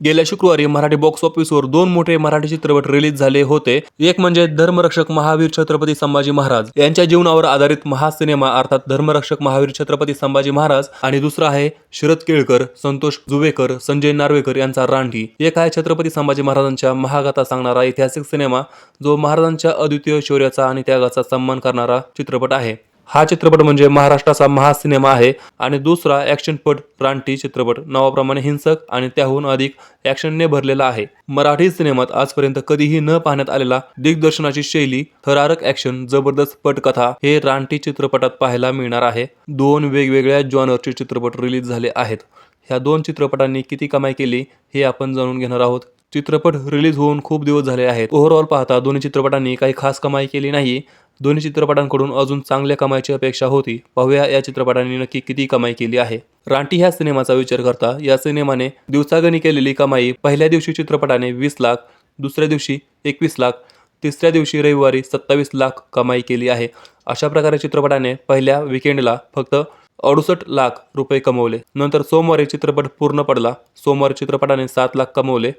गेल्या शुक्रवारी मराठी बॉक्स ऑफिसवर दोन मोठे मराठी चित्रपट रिलीज झाले होते। एक म्हणजे धर्मरक्षक महावीर छत्रपती संभाजी महाराज यांच्या जीवनावर आधारित महासिनेमा अर्थात धर्मरक्षक महावीर छत्रपती संभाजी महाराज आणि दुसरा आहे शरद केळकर, संतोष जुवेकर, संजय नार्वेकर यांचा रानटी। एक आहे छत्रपती संभाजी महाराजांच्या महागाथा सांगणारा ऐतिहासिक सिनेमा जो महाराजांच्या अद्वितीय शौर्याचा आणि त्यागाचा सन्मान करणारा चित्रपट आहे। हा चित्रपट म्हणजे महाराष्ट्राचा महासिनेमा आहे आणि दुसरा ॲक्शनपट रानटी चित्रपट नावाप्रमाणे हिंसक आणि त्याहून अधिक ॲक्शनने भरलेला आहे। मराठी सिनेमात आजपर्यंत कधीही न पाहण्यात आलेला दिग्दर्शनाची शैली, थरारक ॲक्शन, जबरदस्त पटकथा हे रानटी चित्रपटात पाहायला मिळणार आहे। दोन वेगवेगळ्या जॉनरचे चित्रपट रिलीज झाले आहेत। ह्या दोन चित्रपटांनी किती कमाई केली हे आपण जाणून घेणार आहोत। चित्रपट रिलीज होऊन खूप दिवस झाले आहेत। ओव्हरऑल पाहता दोन्ही चित्रपटांनी काही खास कमाई केली नाही। दोन्ही चित्रपटांकडून अजून चांगल्या कमाईची अपेक्षा होती। पाहूया या चित्रपटांनी नक्की किती कमाई केली आहे। रानटी ह्या सिनेमाचा विचार करता या सिनेमाने दिवसागणी केलेली कमाई पहिल्या दिवशी चित्रपटाने 20 लाख, दुसऱ्या दिवशी 21 लाख, तिसऱ्या दिवशी रविवारी 27 लाख कमाई केली आहे। अशा प्रकारे चित्रपटाने पहिल्या विकेंडला फक्त 68 लाख रुपये कमवले। नंतर सोमवारी चित्रपट पूर्ण पडला। सोमवारी चित्रपटाने 7 लाख कमवले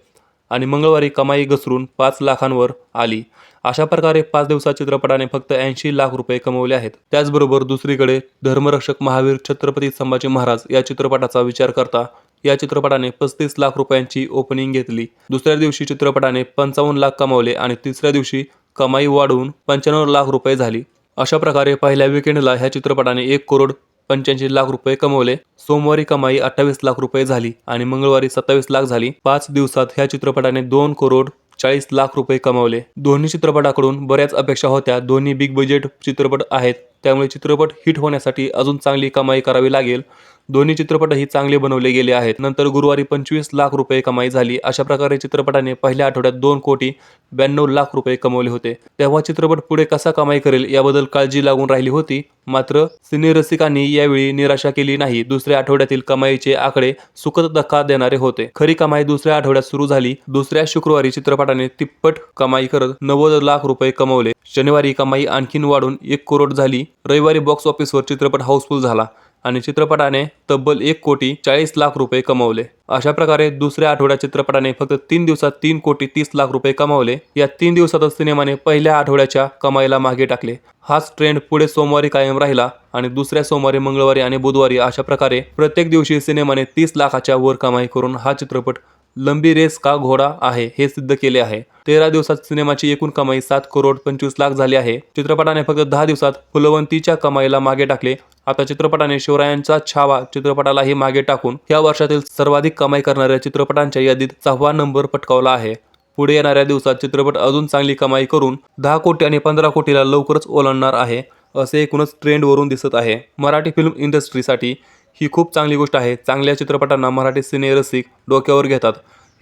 आणि मंगळवारी कमाई घसरून 5 लाखांवर आली। अशा प्रकारे 5 दिवसात चित्रपटाने फक्त 80 लाख रुपये कमवले आहेत। त्याचबरोबर दुसरीकडे धर्मरक्षक महावीर छत्रपती संभाजी महाराज या चित्रपटाचा विचार करता या चित्रपटाने 35 लाख रुपयांची ओपनिंग घेतली। दुसऱ्या दिवशी चित्रपटाने 55 लाख कमवले आणि तिसऱ्या दिवशी कमाई वाढवून 95 लाख रुपये झाली। अशा प्रकारे पहिल्या विकेंडला ह्या चित्रपटाने 1 करोड 85 लाख रुपये कमवले। सोमवारी कमाई 28 लाख रुपये झाली आणि मंगळवारी 27 लाख झाली। 5 दिवसात ह्या चित्रपटाने 2 करोड 40 लाख रुपये कमवले। दोन्ही चित्रपटाकडून बऱ्याच अपेक्षा होत्या। दोन्ही बिग बजेट चित्रपट आहेत, त्यामुळे चित्रपट हिट होण्यासाठी अजून चांगली कमाई करावी लागेल। दोन्ही चित्रपटही चांगले बनवले गेले आहेत। नंतर गुरुवारी 25 लाख रुपये कमाई झाली। अशा प्रकारे चित्रपटाने पहिल्या आठवड्यात 2 कोटी 92 लाख रुपये कमवले होते। तेव्हा चित्रपट पुढे कसा कमाई करेल याबद्दल काळजी लागून राहिली होती। मात्र सिनेरसिकांनी यावेळी निराशा केली नाही। दुसऱ्या आठवड्यातील कमाईचे आकडे सुखद धक्का देणारे होते। खरी कमाई दुसऱ्या आठवड्यात सुरू झाली। दुसऱ्या शुक्रवारी चित्रपटाने तिप्पट कमाई करत 90 लाख रुपये कमवले। शनिवारी कमाई आणखीन वाढून 1 करोड झाली। रविवारी बॉक्स ऑफिसवर चित्रपट हाऊसफुल झाला आणि चित्रपटाने तब्बल 1 कोटी 40 लाख रुपये कमवले। अशा प्रकारे दुसऱ्या आठवड्यात चित्रपटाने फक्त 3 दिवसात 3 कोटी 30 लाख रुपये कमवले। या 3 दिवसातच सिनेमाने पहिल्या आठवड्याच्या कमाईला मागे टाकले। हाच ट्रेंड पुढे सोमवारी कायम राहिला आणि दुसऱ्या सोमवारी, मंगळवारी आणि बुधवारी अशा प्रकारे प्रत्येक दिवशी सिनेमाने 30 लाखाच्या वर कमाई करून हा चित्रपट लंबी रेस का घोडा आहे हे सिद्ध केले आहे। 13 दिवसात सिनेमाची एकूण कमाई 7 करोड 25 लाख झाली आहे। चित्रपटाने फक्त 10 दिवसात फुलवंतीच्या कमाईला मागे टाकले। आता चित्रपटाने शिवरायांचा छावा चित्रपटालाही मागे टाकून या वर्षातील सर्वाधिक कमाई करणाऱ्या चित्रपटांच्या यादीत 6वा नंबर पटकावला आहे। पुढे येणाऱ्या दिवसात चित्रपट अजून चांगली कमाई करून 10 कोटी आणि 15 कोटीला लवकरच ओलांडणार आहे, असे एकूणच ट्रेंडवरून दिसत आहे। मराठी फिल्म इंडस्ट्रीसाठी ही खूप चांगली गोष्ट आहे। चांगल्या चित्रपटांना मराठी सिनेरसिक डोक्यावर घेतात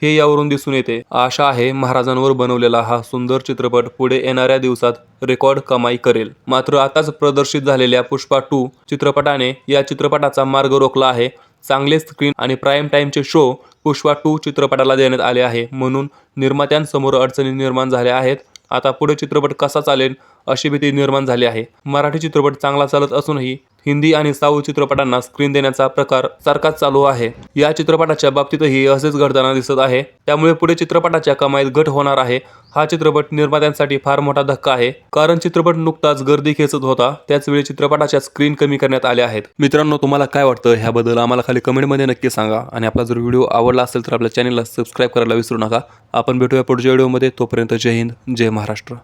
हे यावरून दिसून येते। आशा आहे महाराजांवर बनवलेला हा सुंदर चित्रपट पुढे येणाऱ्या दिवसात रेकॉर्ड कमाई करेल। मात्र आताच प्रदर्शित झालेल्या पुष्पा 2 चित्रपटाने या चित्रपटाचा मार्ग रोखला आहे। चांगले स्क्रीन आणि प्राईम टाइमचे शो पुष्पा 2 चित्रपटाला देण्यात आले आहे, म्हणून निर्मात्यांसमोर अडचणी निर्माण झाल्या आहेत। आता पुढे चित्रपट कसा चालेल अशी भीती निर्माण झाली आहे। मराठी चित्रपट चांगला चालत असूनही हिंदी आणि साऊथ चित्रपटांना स्क्रीन देण्याचा प्रकार सारखाच चालू आहे। या चित्रपटाच्या बाबतीतही असेच घडताना दिसत आहे। त्यामुळे पुढे चित्रपटाच्या कमाईत घट होणार आहे। हा चित्रपट निर्मात्यांसाठी फार मोठा धक्का आहे, कारण चित्रपट नुकताच गर्दी खेचत होता, त्याचवेळी चित्रपटाच्या स्क्रीन कमी करण्यात आल्या आहेत। मित्रांनो, तुम्हाला काय वाटतं ह्याबद्दल आम्हाला खाली कमेंटमध्ये नक्की सांगा आणि आपला जर व्हिडिओ आवडला असेल तर आपल्या चॅनलला सबस्क्राईब करायला विसरू नका। आपण भेटूया पुढच्या व्हिडिओमध्ये। तोपर्यंत जय हिंद, जय महाराष्ट्र।